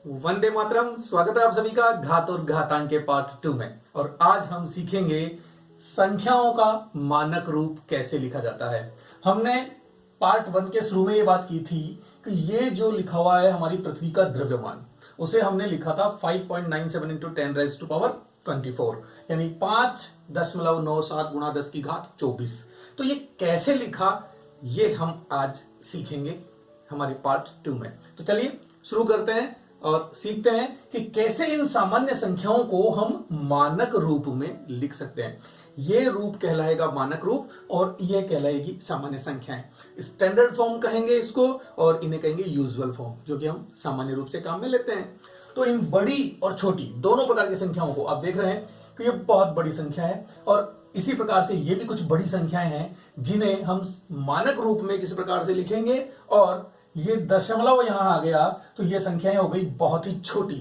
वंदे मातरम। स्वागत है आप सभी का घात और घातांक के पार्ट 2 में। और आज हम सीखेंगे संख्याओं का मानक रूप कैसे लिखा जाता है। हमने पार्ट 1 के शुरू में ये बात की थी कि ये जो लिखा हुआ है हमारी पृथ्वी का द्रव्यमान, उसे हमने लिखा था 5.97 इंटू 10⁻⁴ यानी 5.97 गुणा 10 की घात 24। तो ये कैसे लिखा ये हम आज सीखेंगे हमारे पार्ट 2 में। तो चलिए शुरू करते हैं और सीखते हैं कि कैसे इन सामान्य संख्याओं को हम मानक रूप में लिख सकते हैं। ये रूप कहलाएगा मानक रूप और ये कहलाएगी सामान्य संख्याएं। स्टैंडर्ड फॉर्म कहेंगे इसको और इन्हें कहेंगे यूजुअल फॉर्म, जो कि हम सामान्य रूप से काम में लेते हैं। तो इन बड़ी और छोटी दोनों प्रकार की संख्याओं को आप देख रहे हैं कि ये बहुत बड़ी संख्या है और इसी प्रकार से ये भी कुछ बड़ी संख्याएं हैं जिन्हें हम मानक रूप में किसी प्रकार से लिखेंगे। और ये दशमलव यहां आ गया तो ये संख्याएं हो गई बहुत ही छोटी।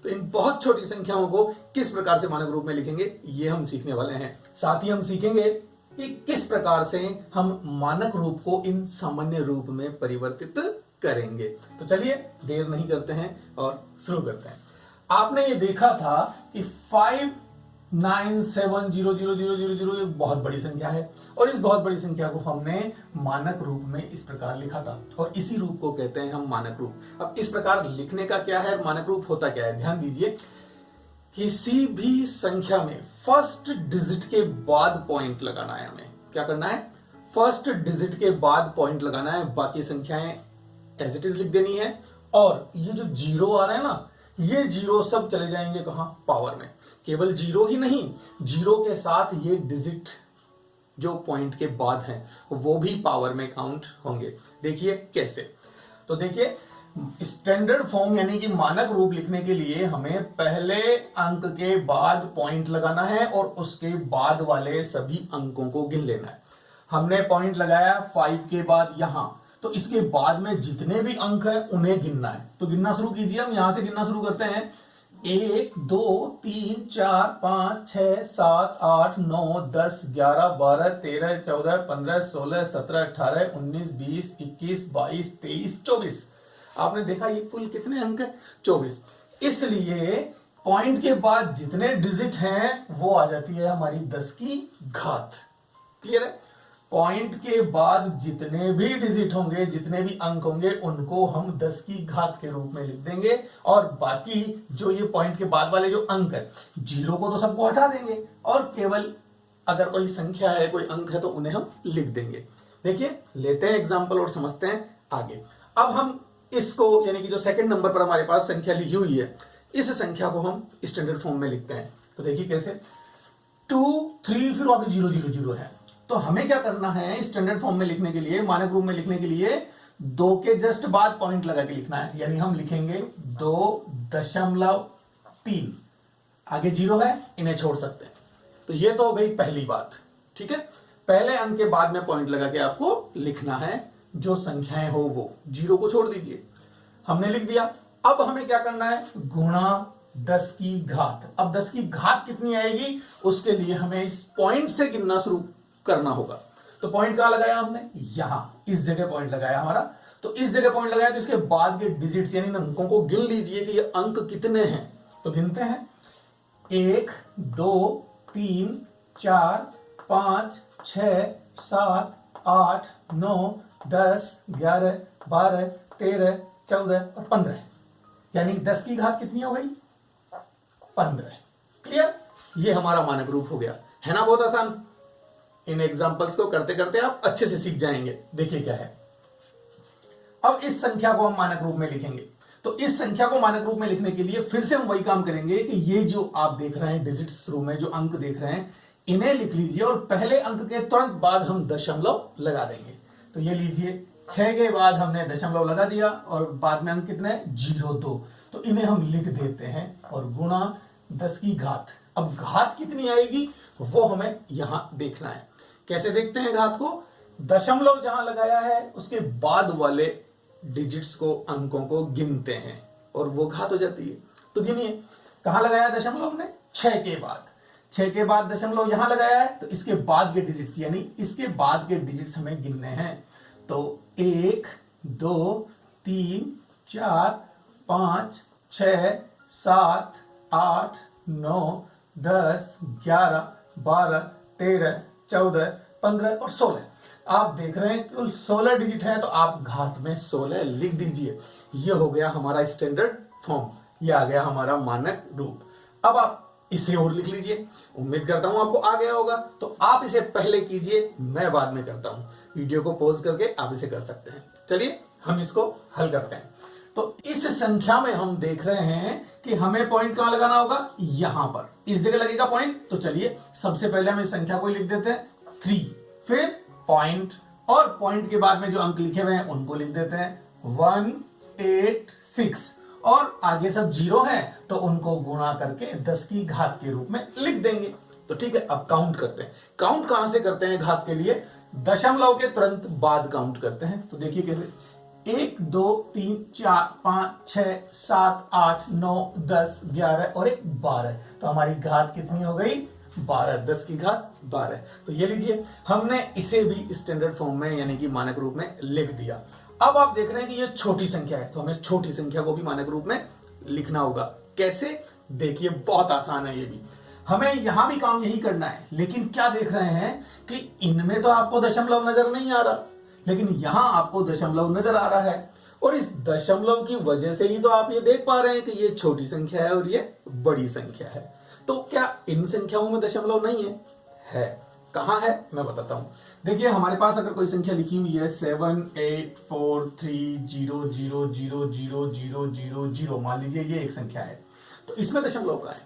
तो इन बहुत छोटी संख्याओं को किस प्रकार से मानक रूप में लिखेंगे ये हम सीखने वाले हैं। साथ ही हम सीखेंगे कि किस प्रकार से हम मानक रूप को इन सामान्य रूप में परिवर्तित करेंगे। तो चलिए देर नहीं करते हैं और शुरू करते हैं। आपने ये देखा था कि 5970000 एक बहुत बड़ी संख्या है और इस बहुत बड़ी संख्या को हमने मानक रूप में इस प्रकार लिखा था और इसी रूप को कहते हैं हम मानक रूप। अब इस प्रकार लिखने का क्या है, मानक रूप होता क्या है, ध्यान दीजिए। किसी भी संख्या में फर्स्ट डिजिट के बाद पॉइंट लगाना है। हमें क्या करना है, फर्स्ट डिजिट के बाद पॉइंट लगाना है, बाकी संख्याएं एज इट इज लिख देनी है। और ये जो जीरो आ रहा है ना, ये जीरो सब चले जाएंगे कहां, पावर में। केवल जीरो ही नहीं, जीरो के साथ ये डिजिट जो पॉइंट के बाद हैं वो भी पावर में काउंट होंगे। देखिए कैसे। तो देखिए स्टैंडर्ड फॉर्म यानी कि मानक रूप लिखने के लिए हमें पहले अंक के बाद पॉइंट लगाना है और उसके बाद वाले सभी अंकों को गिन लेना है। हमने पॉइंट लगाया 5 के बाद यहां, तो इसके बाद में जितने भी अंक है उन्हें गिनना है। तो गिनना शुरू कीजिए। हम यहां से गिनना शुरू करते हैं। 1 2 3 4 5 6 7 8 9 10 11 12 13 14 15 16 17 18 19 20 21 22 23 24। आपने देखा ये कुल कितने अंक है, 24। इसलिए पॉइंट के बाद जितने डिजिट हैं वो आ जाती है हमारी 10 की घात। क्लियर है। पॉइंट के बाद जितने भी डिजिट होंगे, जितने भी अंक होंगे, उनको हम 10 की घात के रूप में लिख देंगे। और बाकी जो ये पॉइंट के बाद वाले जो अंक है, जीरो को तो सबको हटा देंगे और केवल अगर कोई संख्या है, कोई अंक है तो उन्हें हम लिख देंगे। देखिए लेते हैं एग्जाम्पल और समझते हैं आगे। अब हम इसको यानी कि जो सेकंड नंबर पर हमारे पास संख्या लिखी हुई है, इस संख्या को हम स्टैंडर्ड फॉर्म में लिखते हैं। तो देखिए कैसे, 2 3 फिर आगे 0 0 0 है। तो हमें क्या करना है, स्टैंडर्ड फॉर्म में लिखने के लिए, मानक रूप में लिखने के लिए 2 के जस्ट बाद पॉइंट लगा के लिखना है। यानी हम लिखेंगे 2.3, आगे 0 है, इन्हें छोड़ सकते हैं। तो ये तो हो गई पहली बात। ठीक है, पहले अंक के बाद में पॉइंट लगा के आपको लिखना है, जो संख्याएं हो वो, 0 को छोड़ दीजिए। हमने लिख दिया। अब हमें क्या करना है, गुणा 10 की घात। अब 10 की घात कितनी आएगी उसके लिए हमें इस पॉइंट से गिनना शुरू करना होगा। तो पॉइंट कहां लगाया हमने, यहां इस जगह पॉइंट लगाया हमारा। तो इस जगह पॉइंट लगाया तो इसके बाद के डिजिट्स यानी अंकों को गिन लीजिए कि ये अंक कितने हैं। तो गिनते हैं, 1 2 3 4 5 6 7 8 9 10 11 12 13 14 और 15। यानी 10 की घात कितनी हो गई, 15। क्लियर, ये हमारा मानक रूप हो गया है ना। बहुत आसान। इन एग्जांपल्स को करते करते आप अच्छे से सीख जाएंगे। देखिए क्या है। अब इस संख्या को हम मानक रूप में लिखेंगे। तो इस संख्या को मानक रूप में लिखने के लिए फिर से हम वही काम करेंगे कि ये जो आप देख रहे हैं डिजिट्स शुरू में जो अंक देख रहे हैं, इन्हें लिख लीजिए और पहले अंक के तुरंत बाद हम दशमलव लगा देंगे। तो ये लीजिए, 6 के बाद हमने दशमलव लगा दिया और बाद में अंक कितने, 0 2। तो इन्हें हम लिख देते हैं और गुणा 10 की घात। अब घात कितनी आएगी वो हमें यहां देखना है। कैसे देखते हैं घात को, दशमलव जहां लगाया है उसके बाद वाले डिजिट्स को, अंकों को गिनते हैं और वो घात हो जाती है। तो गिनिए, कहां लगाया दशमलव हमने, 6 के बाद। 6 के बाद दशमलव यहां लगाया है तो इसके बाद के डिजिट्स यानी इसके बाद के डिजिट्स हमें गिनने हैं। तो 1 2 3 4 5 6, 7, 8, 9, 10, 11, 12, 13, 14, 15 और 16। आप देख रहे हैं कुल 16 डिजिट है, तो आप घात में 16 लिख दीजिए। ये हो गया हमारा स्टैंडर्ड फॉर्म, ये आ गया हमारा मानक रूप। अब आप इसे और लिख लीजिए। उम्मीद करता हूं आपको आ गया होगा, तो आप इसे पहले कीजिए, मैं बाद में करता हूं। वीडियो को पॉज करके आप इसे कर सकते हैं। चलिए हम इसको हल करते हैं। तो इस संख्या में हम देख रहे हैं कि हमें पॉइंट कहां लगाना होगा, यहां पर इस जगह लगेगा पॉइंट। तो चलिए सबसे पहले हम इस संख्या को लिख देते हैं 3, फिर पॉइंट, और पॉइंट के बाद में जो अंक लिखे हुए हैं उनको लिख देते हैं 1, 8, 6, और आगे सब 0 है तो उनको गुणा करके 10 की घात के रूप में लिख देंगे। तो ठीक है, अब काउंट करते हैं। काउंट कहां से करते हैं घात के लिए, दशमलव के तुरंत बाद काउंट करते हैं। तो देखिए कैसे, 1, 2, 3, 4, 5, 6, 7, 8, 9, 10, 11 और 1 12। तो हमारी घात कितनी हो गई, 12, 10 की घात 12। तो ये लीजिए, हमने इसे भी स्टैंडर्ड फॉर्म में यानी कि मानक रूप में लिख दिया। अब आप देख रहे हैं कि ये छोटी संख्या है, तो हमें छोटी संख्या को भी मानक रूप में लिखना होगा। कैसे, देखिए बहुत आसान है ये भी। हमें यहां भी काम यही करना है, लेकिन क्या देख रहे हैं कि इनमें तो आपको दशमलव नजर नहीं आ रहा, लेकिन यहां आपको दशमलव नजर आ रहा है। और इस दशमलव की वजह से ही तो आप ये देख पा रहे हैं कि ये छोटी संख्या है और ये बड़ी संख्या है। तो क्या इन संख्याओं में दशमलव नहीं है? है। कहां है मैं बताता हूं। देखिए हमारे पास अगर कोई संख्या लिखी हुई है 7, 8, 4, 3, 0, 0, 0, 0, 0, 0, 0, मान लीजिए ये एक संख्या है, तो इसमें दशमलव कहां है?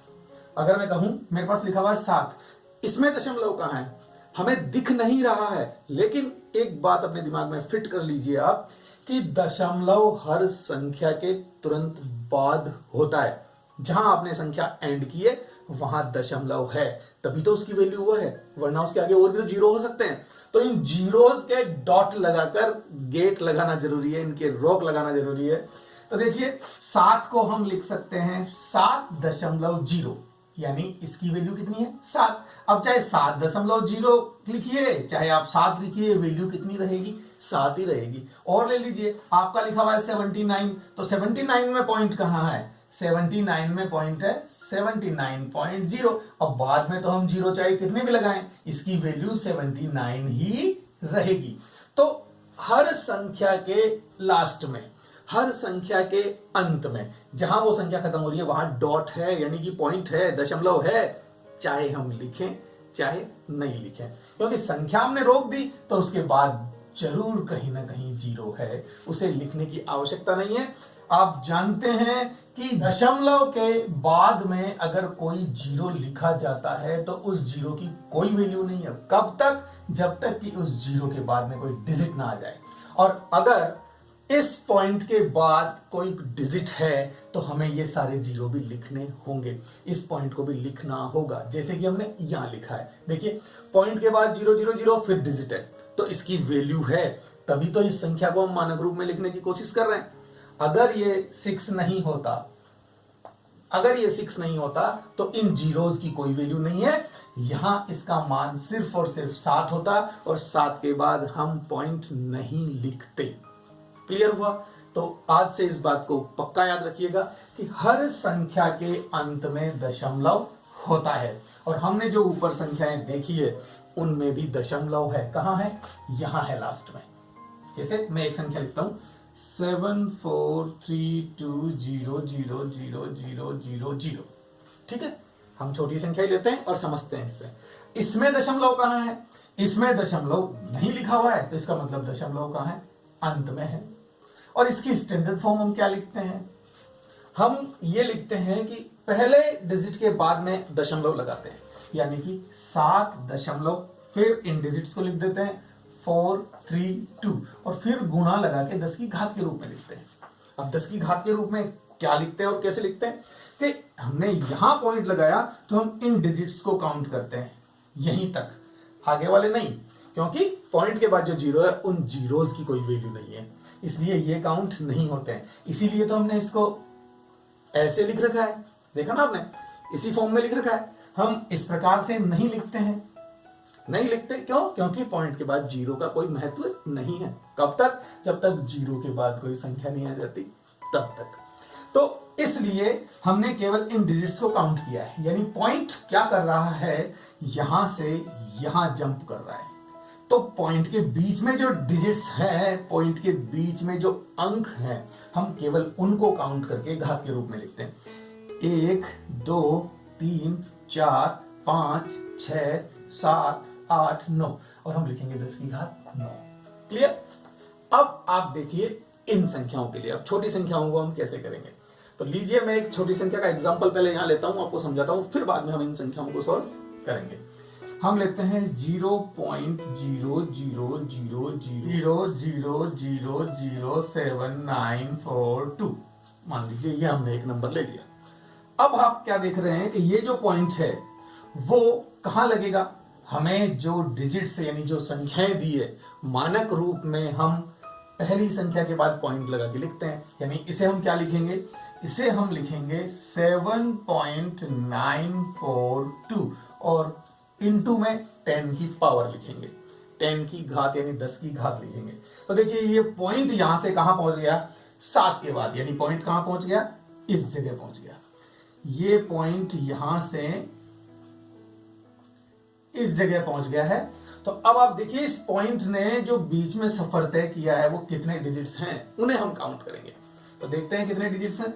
अगर मैं कहूं मेरे पास लिखा हुआ है 7, इसमें दशमलव कहां है? हमें दिख नहीं रहा है। लेकिन एक बात अपने दिमाग में फिट कर लीजिए आप कि दशमलव हर संख्या के तुरंत बाद होता है। जहां आपने संख्या एंड की है वहां दशमलव है, तभी तो उसकी वैल्यू वो है, वरना उसके आगे और भी तो जीरो हो सकते हैं। तो इन जीरोस के डॉट लगाकर गेट लगाना जरूरी है, इनके रोक लगाना जरूरी है। तो देखिए 7 को हम लिख सकते हैं 7.0, यानी इसकी वैल्यू कितनी है 7। अब चाहे 7.0 लिखिए चाहे आप 7 लिखिए, वैल्यू कितनी रहेगी, 7 ही रहेगी। और ले लीजिए आपका लिखा हुआ है 79, तो 79 में पॉइंट कहां है, 79 में पॉइंट है 79.0। अब बाद में तो हम जीरो चाहे कितने भी लगाएं, इसकी वैल्यू 79 ही रहेगी। तो हर संख्या के लास्ट में, हर संख्या के अंत में जहां वो संख्या खत्म हो रही है वहां डॉट है, यानी कि पॉइंट है, दशमलव है, चाहे हम लिखें चाहे नहीं लिखें। क्योंकि संख्या हमने रोक दी तो उसके बाद जरूर कहीं ना कहीं जीरो है, उसे लिखने की आवश्यकता नहीं है। आप जानते हैं कि दशमलव के बाद में अगर कोई जीरो लिखा जाता है तो उस जीरो की कोई वैल्यू नहीं है। कब तक, जब तक कि उस जीरो के बाद में कोई डिजिट ना आ जाए। और अगर इस पॉइंट के बाद कोई डिजिट है तो हमें ये सारे जीरो भी लिखने होंगे, इस पॉइंट को भी लिखना होगा, जैसे कि हमने यहां लिखा है। देखिए पॉइंट के बाद 0, 0, 0 फिर डिजिट है, तो इसकी वैल्यू है, तभी तो इस संख्या को हम मानक रूप में लिखने की कोशिश कर रहे हैं। अगर ये 6 नहीं होता, अगर ये 6 नहीं होता तो इन जीरोस की कोई वैल्यू नहीं है, यहां इसका मान सिर्फ और सिर्फ 7 होता, और 7 के बाद हम पॉइंट नहीं लिखते। क्लियर हुआ? तो आज से इस बात को पक्का याद रखिएगा कि हर संख्या के अंत में दशमलव होता है। और हमने जो ऊपर संख्याएं देखी है उनमें भी दशमलव है। कहां है, यहां है लास्ट में। जैसे मैं एक संख्या लिखता हूं 74320000000। ठीक है, हम छोटी संख्या ही लेते हैं और समझते हैं इससे। इसमें दशमलव कहां है, इसमें दशमलव नहीं लिखा हुआ है, तो इसका मतलब दशमलव कहां है, अंत में है। और इसकी स्टैंडर्ड फॉर्म हम क्या लिखते हैं, हम ये लिखते हैं कि पहले डिजिट के बाद में दशमलव लगाते हैं, यानी कि 7 फिर इन डिजिट्स को लिख देते हैं 4, 3, 2 और फिर गुणा लगा के 10 की घात के रूप में लिखते हैं। अब 10 की घात के रूप में क्या लिखते हैं और कैसे लिखते हैं कि हमने यहां पॉइंट लगाया तो हम इन डिजिट्स को काउंट करते हैं यहीं तक, आगे वाले नहीं, क्योंकि पॉइंट के बाद जो जीरो है उन जीरोस की कोई वैल्यू नहीं है, इसलिए ये काउंट नहीं होते हैं। इसीलिए तो हमने इसको ऐसे लिख रखा है, देखा ना आपने, इसी फॉर्म में लिख रखा है। हम इस प्रकार से नहीं लिखते हैं, नहीं लिखते क्यों, क्योंकि पॉइंट के बाद जीरो का कोई महत्व नहीं है। कब तक, जब तक जीरो के बाद कोई संख्या नहीं आ जाती तब तक। तो इसलिए हमने केवल इन डिजिट्स को काउंट किया है, यानी पॉइंट क्या कर रहा है, यहां से यहां जंप कर रहा है। तो पॉइंट के बीच में जो डिजिट्स हैं, पॉइंट के बीच में जो अंक हैं, हम केवल उनको काउंट करके घात के रूप में लिखते हैं। 1 2 3 4 5 6 7 8 9 और हम लिखेंगे 10 की घात 9। क्लियर? अब आप देखिए इन संख्याओं के लिए, अब छोटी संख्याओं को हम कैसे करेंगे। तो लीजिए मैं एक छोटी संख्या का एग्जांपल पहले यहां लेता हूं, आपको समझाता हूं, फिर बाद में हम इन संख्याओं को सॉल्व करेंगे। हम लेते हैं 0.00000007942, मान लीजिए ये हमने एक नंबर ले लिया। अब आप क्या देख रहे हैं कि ये जो पॉइंट है वो कहां लगेगा, हमें जो डिजिट्स यानी जो संख्याएं दी है मानक रूप में हम पहली संख्या के बाद पॉइंट लगा के लिखते हैं, यानी इसे हम क्या लिखेंगे, इसे हम लिखेंगे 7.942 और इनटू में 10 की पावर लिखेंगे, 10 की घात यानी 10 की घात लिखेंगे। तो देखिए ये पॉइंट यहां से कहां पहुंच गया, 7 के बाद, यानी पॉइंट कहां पहुंच गया, इस जगह पहुंच गया। ये पॉइंट यहां से इस जगह पहुंच गया है। तो अब आप देखिए इस पॉइंट ने जो बीच में सफर तय किया है वो कितने डिजिट्स हैं, उन्हें हम काउंट करेंगे। तो देखते हैं कितने डिजिट्स हैं,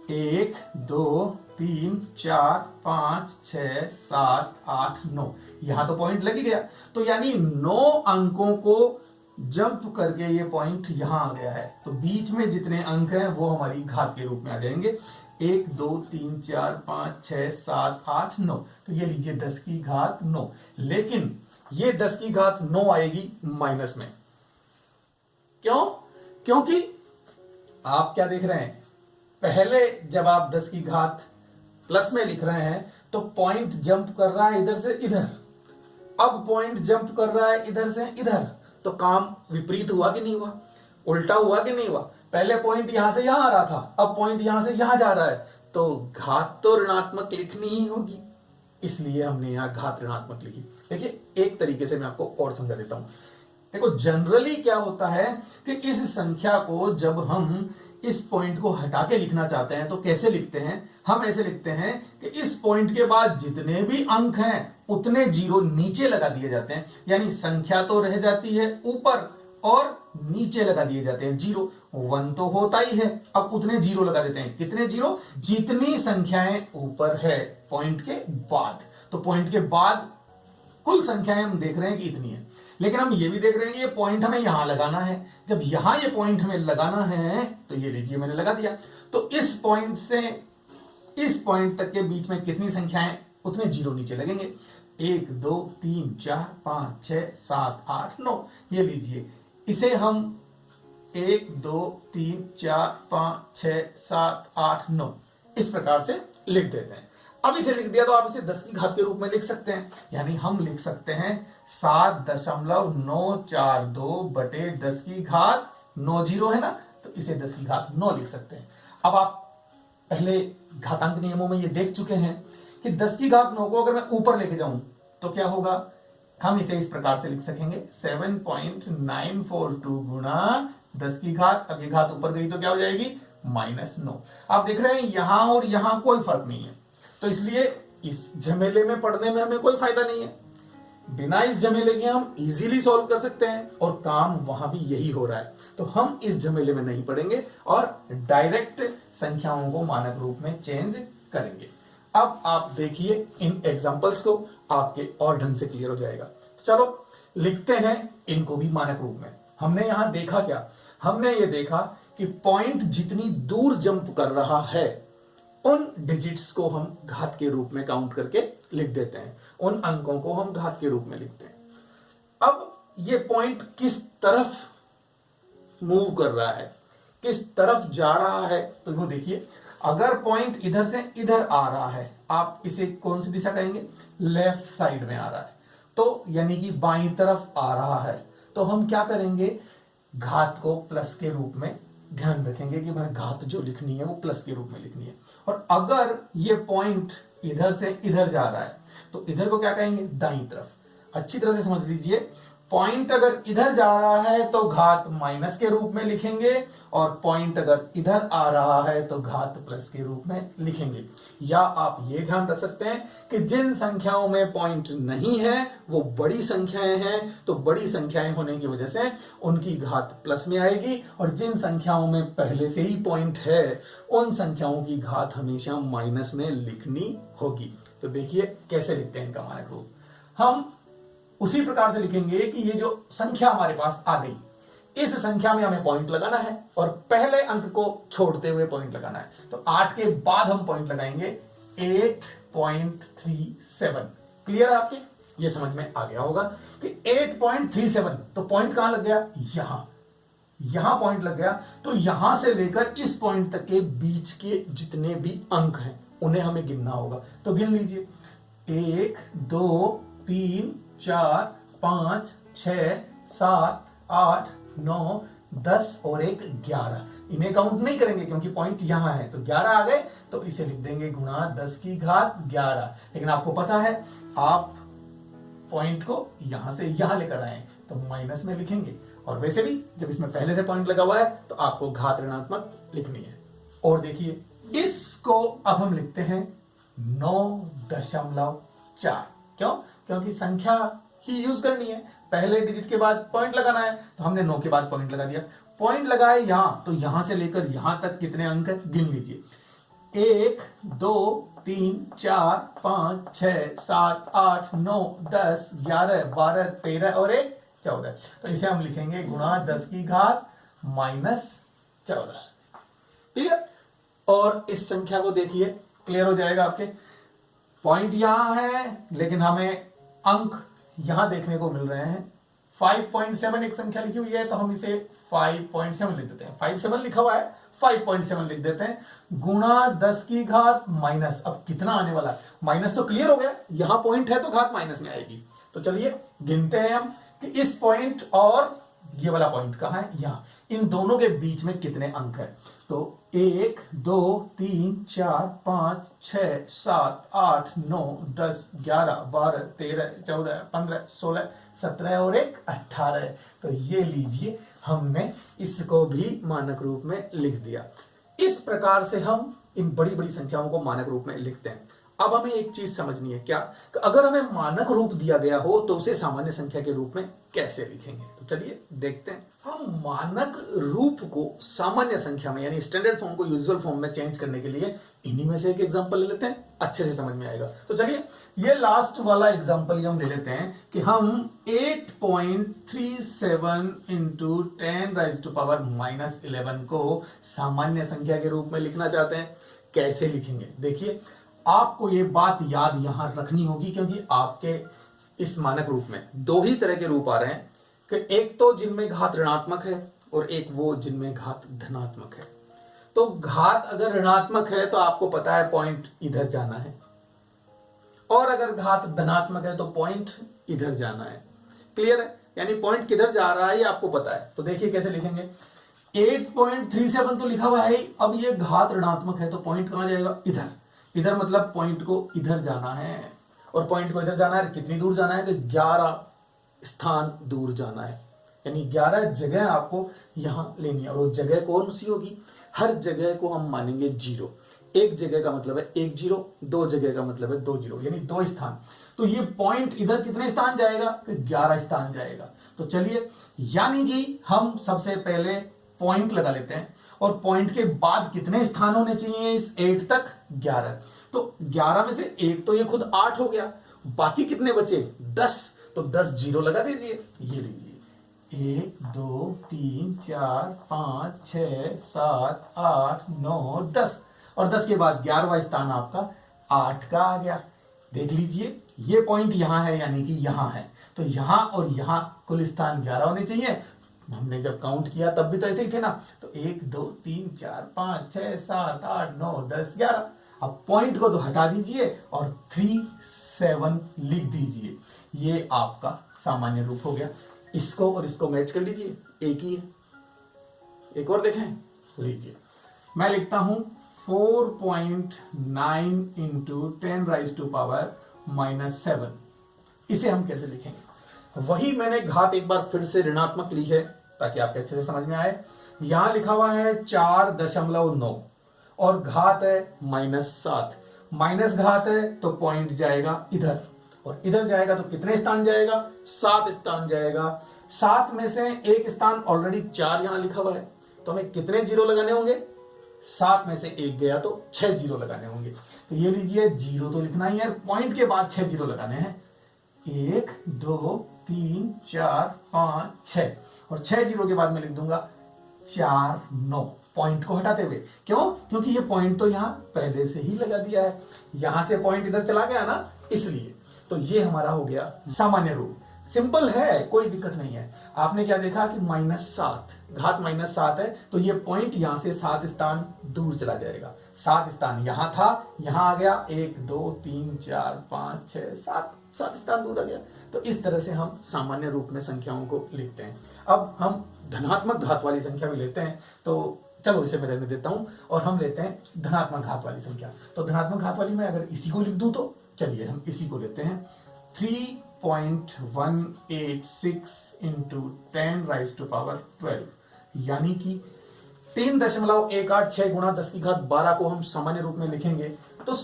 1 2 3 4 5 6 7 8 9। यहां तो पॉइंट लग ही गया, तो यानी 9 अंकों को जंप करके ये पॉइंट यहां आ गया है। तो बीच में जितने अंक हैं वो हमारी घात के रूप में आ जाएंगे, 1 2 3 4 5 6 7 8 9। तो ये लीजिए 10 की घात 9, लेकिन ये 10 की घात 9 आएगी माइनस में। क्यों? क्योंकि आप क्या देख रहे हैं, पहले जब आप 10 की घात प्लस में लिख रहे हैं तो पॉइंट जंप कर रहा है इधर से इधर, अब पॉइंट जंप कर रहा है इधर से इधर। तो काम विपरीत हुआ कि नहीं हुआ, उल्टा हुआ कि नहीं हुआ। पहले पॉइंट यहां से यहां आ रहा था, अब पॉइंट यहां से यहां जा रहा है, तो घात तो ऋणात्मक लिखनी ही होगी, इसलिए हमने यहां घात ऋणात्मक लिखी। देखिए एक तरीके से मैं आपको और समझा देता हूं। देखो जनरली क्या होता है कि इस संख्या को जब हम इस पॉइंट को हटा के लिखना चाहते हैं तो कैसे लिखते हैं, हम ऐसे लिखते हैं कि इस पॉइंट के बाद जितने भी अंक हैं उतने जीरो नीचे लगा दिए जाते हैं, यानी संख्या तो रह जाती है ऊपर और नीचे लगा दिए जाते हैं जीरो। 1 तो होता ही है, अब उतने जीरो लगा देते हैं। कितने जीरो, जितनी संख्याएं ऊपर है पॉइंट के बाद। तो पॉइंट के बाद कुल संख्याएं हम देख रहे हैं कि इतनी है, लेकिन हम ये भी देख रहे हैं कि ये पॉइंट हमें यहां लगाना है। जब यहां ये पॉइंट हमें लगाना है तो ये लीजिए मैंने लगा दिया। तो इस पॉइंट से इस पॉइंट तक के बीच में कितनी संख्याएं, उतने जीरो नीचे लगेंगे। 1 2 3 4 5 6 7 8 9। ये लीजिए इसे हम 1 2 3 4 5 6 7 8 9 इस प्रकार से लिख देते हैं। अब इसे लिख दिया तो आप इसे 10 की घात के रूप में लिख सकते हैं, यानी हम लिख सकते हैं 7.942 बटे 10 की घात 9, जीरो है ना, तो इसे 10 की घात 9 लिख सकते हैं। अब आप पहले घातांक नियमों में ये देख चुके हैं कि 10 की घात 9 को अगर मैं ऊपर लेके जाऊं तो क्या होगा, हम इसे इस प्रकार से लिख सकेंगे 7.942 गुणा 10 की घात, अब ये घात ऊपर गई तो क्या हो जाएगी, -9। आप देख रहे हैं यहां और यहां कोई फर्क नहीं है, तो इसलिए इस झमेले में पढ़ने में हमें कोई फायदा नहीं है। बिना इस झमेले के हम इजीली सॉल्व कर सकते हैं और काम वहां भी यही हो रहा है, तो हम इस झमेले में नहीं पड़ेंगे और डायरेक्ट संख्याओं को मानक रूप में चेंज करेंगे। अब आप देखिए इन एग्जांपल्स को, आपके और ढंग से क्लियर हो जाएगा। तो चलो लिखते हैं इनको भी मानक रूप में। हमने यहां देखा क्या, हमने ये देखा कि पॉइंट जितनी दूर जंप कर रहा है उन डिजिट्स को हम घात के रूप में काउंट करके लिख देते हैं, उन अंकों को हम घात के रूप में लिखते हैं। अब ये पॉइंट किस तरफ मूव कर रहा है, किस तरफ जा रहा है, तो वो देखिए अगर पॉइंट इधर से इधर आ रहा है, आप इसे कौन सी दिशा कहेंगे, लेफ्ट साइड में आ रहा है, तो यानी कि बाईं तरफ आ रहा है, तो हम क्या करेंगे, घात को प्लस के रूप में ध्यान रखेंगे कि मैं घात जो लिखनी है वो प्लस के रूप में लिखनी है। और अगर ये पॉइंट इधर से इधर जा रहा है तो इधर को क्या कहेंगे, दाईं तरफ। अच्छी तरह से समझ लीजिए, पॉइंट अगर इधर जा रहा है तो घात माइनस के रूप में लिखेंगे, और पॉइंट अगर इधर आ रहा है तो घात प्लस के रूप में लिखेंगे। या आप ये ध्यान रख सकते हैं कि जिन संख्याओं में पॉइंट नहीं है वो बड़ी संख्याएं हैं, तो बड़ी संख्याएं होने की वजह से उनकी घात प्लस में आएगी, और जिन संख्याओं में पहले से ही पॉइंट है उन संख्याओं की घात हमेशा माइनस में लिखनी होगी। तो देखिए कैसे लिखते हैं इनका मानक रूप। हम उसी प्रकार से लिखेंगे कि ये जो संख्या हमारे पास आ गई, इस संख्या में हमें पॉइंट लगाना है और पहले अंक को छोड़ते हुए पॉइंट लगाना है। तो 8 के बाद हम पॉइंट लगाएंगे 8.37। क्लियर है आपके? ये समझ में आ गया होगा कि 8.37, तो पॉइंट कहां लग गया? यहां पॉइंट लग गया। तो यहां से लेकर इस पॉइंट तक के बीच के जितने भी अंक हैं उन्हें हमें गिनना होगा। तो गिन लीजिए, 1 2 3 4 5 6 7 8 9 10 और 1 11। इन्हें काउंट नहीं करेंगे क्योंकि पॉइंट यहां है, तो 11 आ गए तो इसे लिख देंगे गुणा 10 की घात 11। लेकिन आपको पता है आप पॉइंट को यहां से यहां लेकर आए तो माइनस में लिखेंगे, और वैसे भी जब इसमें पहले से पॉइंट लगा हुआ है तो आपको घात ऋणात्मक लिखनी है। और देखिए इसको अब हम लिखते हैं 9.4। क्यों? क्योंकि संख्या ही यूज करनी है, पहले डिजिट के बाद पॉइंट लगाना है, तो हमने 9 के बाद पॉइंट लगा दिया। पॉइंट लगाए यहां, तो यहां से लेकर यहां तक कितने अंक है गिन लीजिए, 1 2 3 4 5 6 7 8 9 10 11 12 13 और 1 14। तो इसे हम लिखेंगे गुणा 10 की घात -14। क्लियर? और इस संख्या को देखिए, क्लियर हो जाएगा आपके। पॉइंट यहां है लेकिन हमें अंक यहां देखने को मिल रहे हैं। 5.7 एक संख्या लिखी हुई है तो हम इसे 5.7 लिख देते हैं। 57 लिखा हुआ है, 5.7 लिख देते हैं, गुणा 10 की घात माइनस। अब कितना आने वाला है? माइनस तो क्लियर हो गया, यहां पॉइंट है तो घात माइनस में आएगी। तो चलिए गिनते हैं हम कि इस पॉइंट और ये वाला पॉइंट कहां है, यहां, इन दोनों के बीच में कितने अंक है। तो 1 2 3 4 5 6 7 8 9 10 11 12 13 14 15 16 17 और 1 18। तो ये लीजिए हमने इसको भी मानक रूप में लिख दिया। इस प्रकार से हम इन बड़ी बड़ी संख्याओं को मानक रूप में लिखते हैं। अब हमें एक चीज समझनी है, क्या? कि अगर हमें मानक रूप दिया गया हो तो उसे सामान्य संख्या के रूप में कैसे लिखेंगे। तो चलिए देखते हैं। हम मानक रूप को सामान्य संख्या में यानी स्टैंडर्ड फॉर्म को यूजुअल फॉर्म में चेंज करने के लिए इन्हीं में से एक एग्जांपल ले लेते हैं, अच्छे से समझ में आएगा। तो चलिए ये लास्ट वाला एग्जांपल हम ले लेते हैं कि हम 8.37 इंटू 10⁻⁻11 को सामान्य संख्या के रूप में लिखना चाहते हैं। कैसे लिखेंगे? देखिए आपको ये बात याद यहां रखनी होगी क्योंकि आपके इस मानक रूप में दो ही तरह के रूप आ रहे हैं कि एक तो जिनमें घात ऋणात्मक है और एक वो जिनमें घात धनात्मक है। तो घात अगर ऋणात्मक है तो आपको पता है पॉइंट इधर जाना है, और अगर घात धनात्मक है तो पॉइंट इधर जाना है। क्लियर है? यानी पॉइंट किधर जा रहा है ये आपको पता है। तो देखिए कैसे लिखेंगे, 8.37 तो लिखा हुआ है, अब ये घात ऋणात्मक है तो पॉइंट कहां जाएगा? इधर। इधर मतलब पॉइंट को इधर जाना है, और पॉइंट को इधर जाना है, कितनी दूर जाना है? तो 11 स्थान दूर जाना है, यानी 11 जगह आपको यहां लेनी है। और वो जगह कौन सी होगी? हर जगह को हम मानेंगे 0। एक जगह का मतलब है 1 0, 2 जगह का मतलब है 2 0, यानी 2 स्थान। तो ये पॉइंट इधर कितने स्थान जाएगा? 11 स्थान जाएगा। तो चलिए, यानी कि हम सबसे पहले पॉइंट लगा लेते हैं, और पॉइंट के बाद कितने स्थान होने चाहिए इस 8 तक? 11। तो 11 में से एक तो ये खुद 8 हो गया, बाकी कितने बचे? 10। तो 10 0 लगा दीजिए। ये लीजिए 1 2 3 4 5 6 7 8 9 10, और 10 के बाद 11वां स्थान आपका 8 का आ गया। देख लीजिए ये पॉइंट यहां है यानी कि यहां है, तो यहां और यहां कुल स्थान 11 होने चाहिए। हमने जब काउंट किया तब भी तो ऐसे ही थे ना। तो 1 2 3 4 5 6 7 8 9 10 11। अब पॉइंट को तो हटा दीजिए और 3 7 लिख दीजिए। ये आपका सामान्य रूप हो गया। इसको और इसको मैच कर लीजिए, एक ही है। एक और देखें, लीजिए मैं लिखता हूं 4.9 इंटू 10⁻⁻7। इसे हम कैसे लिखेंगे? वही मैंने घात एक बार फिर से ऋणात्मक ली है ताकि आपके अच्छे से समझ में आए। यहां लिखा हुआ है 4.9 और घात है -7। माइनस घात है तो पॉइंट जाएगा इधर, और इधर जाएगा तो कितने स्थान जाएगा? 7 स्थान जाएगा। 7 में से एक स्थान ऑलरेडी 4 यहां लिखा हुआ है, तो हमें कितने जीरो लगाने होंगे? 7 में से एक गया तो 6 जीरो लगाने होंगे। तो ये लीजिए, जीरो तो लिखना ही है, पॉइंट के बाद 6 जीरो लगाने हैं। 1 2 3 4 5 6, और 6 जीरो के बाद मैं लिख दूंगा 4 9, पॉइंट को हटाते हुए। क्यों? क्योंकि ये पॉइंट तो यहां पहले से ही लगा दिया है, यहां से पॉइंट इधर चला गया ना, इसलिए। तो ये हमारा हो गया सामान्य रूप। सिंपल है, कोई दिक्कत नहीं है। आपने क्या देखा कि -7, घात -7 है, तो ये पॉइंट यहां से 7 स्थान दूर चला जाएगा। 7 स्थान यहां था, यहां आ गया, 1 2 3 4 5 6 7 स्थान दूर आ गया। तो इस तरह से हम सामान्य रूप में संख्याओं को लिखते हैं। अब हम धनात्मक घात वाली संख्या भी लेते हैं, तो चलो इसे मैं रहने देता हूं और हम लेते हैं धनात्मक घात वाली संख्या। तो धनात्मक घात वाली में अगर इसी को लिख दूं तो चलिए हम इसी को लेते हैं। 3.186 इंटू 10⁻12, यानी कि 3.186 गुणा 10 की घात 12 को हम सामान्य रूप में लिखेंगे। तो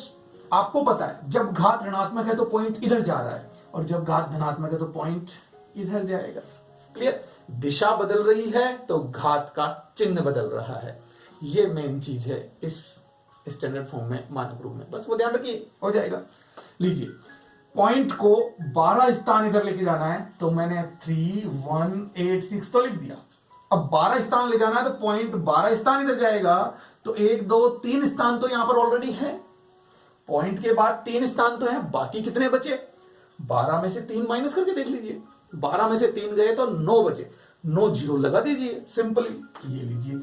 आपको पता है जब घात ऋणात्मक है तो पॉइंट इधर जा रहा है, और जब घात धनात्मक है तो पॉइंट इधर जाएगा। क्लियर? दिशा बदल रही है तो घात का चिन्ह बदल रहा है। ये मेन चीज है इस स्टैंडर्ड फॉर्म में, मानक रूप में। बस वो ध्यान रखिए, हो जाएगा। लीजिए, पॉइंट को 12 स्थान इधर लेके जाना है, तो मैंने 3186 तो लिख दिया। अब 12 स्थान ले जाना है तो पॉइंट 12 स्थान इधर जाएगा, तो 1 2 3 स्थान तो यहां पर ऑलरेडी है। पॉइंट के बाद 3 स्थान तो है, बाकी कितने बचे? 12 में से 3 माइनस करके देख लीजिए। 12 में से 3 गए तो 9 बचे। 9 जीरो लगा दीजिए सिंपली। ये लीजिए,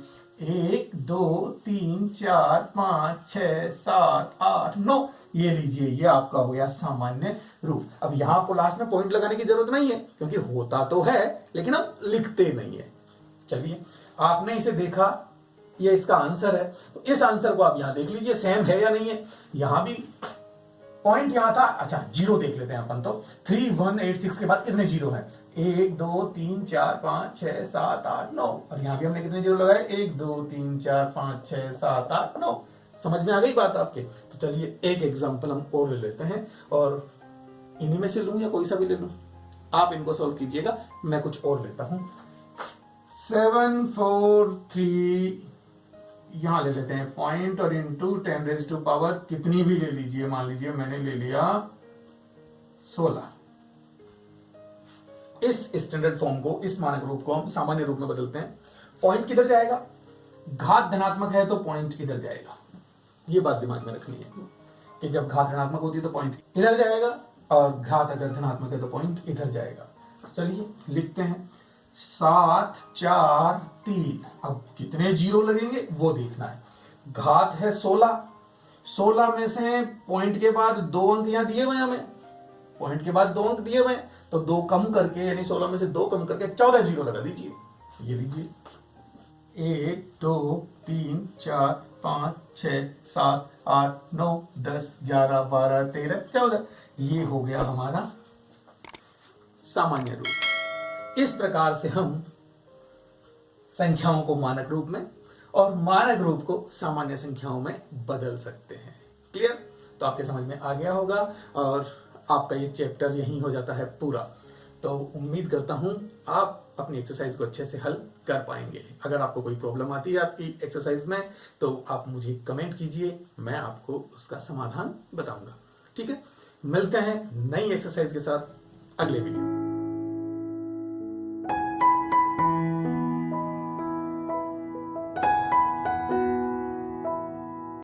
1 2 3 4 5 6 7 8 9, ये लीजिए, ये आपका हो गया सामान्य रूप। अब यहां आपको लास्ट में पॉइंट लगाने की जरूरत नहीं है, क्योंकि होता तो है लेकिन अब लिखते नहीं है। चलिए, आपने इसे देखा, ये इसका आंसर है, तो इस आंसर को आप यहां देख लीजिए सेम है या नहीं है। यहां भी पॉइंट यहां था, अच्छा जीरो देख लेते हैं अपन। तो 3186 के बाद कितने जीरो हैं? 1 2 3 4 5 6 7 8 9, और यहां भी हमने कितने जीरो लगाए? 1 2 3 4 5 6 7 8 9। समझ में आ गई बात आपके? तो चलिए एक एग्जांपल हम और ले लेते हैं, और इन्हीं में से लूं या कोई सा भी ले लूं, आप इनको सॉल्व कीजिएगा, मैं कुछ और लेता हूं। 7 4 3, यहां ले लेते हैं पॉइंट, और इंटू 10⁻⁴ कितनी भी ले लीजिए। मान लीजिए मैंने ले लिया 16। इस स्टैंडर्ड फॉर्म को, इस मानक रूप को हम सामान्य रूप में बदलते हैं। पॉइंट किधर जाएगा? घात धनात्मक है तो पॉइंट इधर जाएगा। ये बात दिमाग में रखनी है कि जब घात ऋणात्मक होती है तो पॉइंट इधर जाएगा, और घात अगर धनात्मक है तो पॉइंट इधर जाएगा। चलिए लिखते हैं 7 4 3। अब कितने जीरो लगेंगे वो देखना है। घात है 16, 16 में से पॉइंट के बाद 2 अंक यहां दिए हुए हैं हमें, पॉइंट के बाद 2 अंक दिए हुए हैं, तो 2 कम करके, यानी 16 में से 2 कम करके 14 जीरो लगा दीजिए। ये लीजिए, 1 2 3 4 5 6 7 8 9 10 11 12 13 14। ये हो गया हमारा सामान्य रूप। इस प्रकार से हम संख्याओं को मानक रूप में और मानक रूप को सामान्य संख्याओं में बदल सकते हैं। क्लियर? तो आपके समझ में आ गया होगा, और आपका ये चैप्टर यहीं हो जाता है पूरा। तो उम्मीद करता हूं आप अपनी एक्सरसाइज को अच्छे से हल कर पाएंगे। अगर आपको कोई प्रॉब्लम आती है आपकी एक्सरसाइज में, तो आप मुझे कमेंट कीजिए, मैं आपको उसका समाधान बताऊंगा। ठीक है? मिलते हैं नई एक्सरसाइज के साथ अगले वीडियो।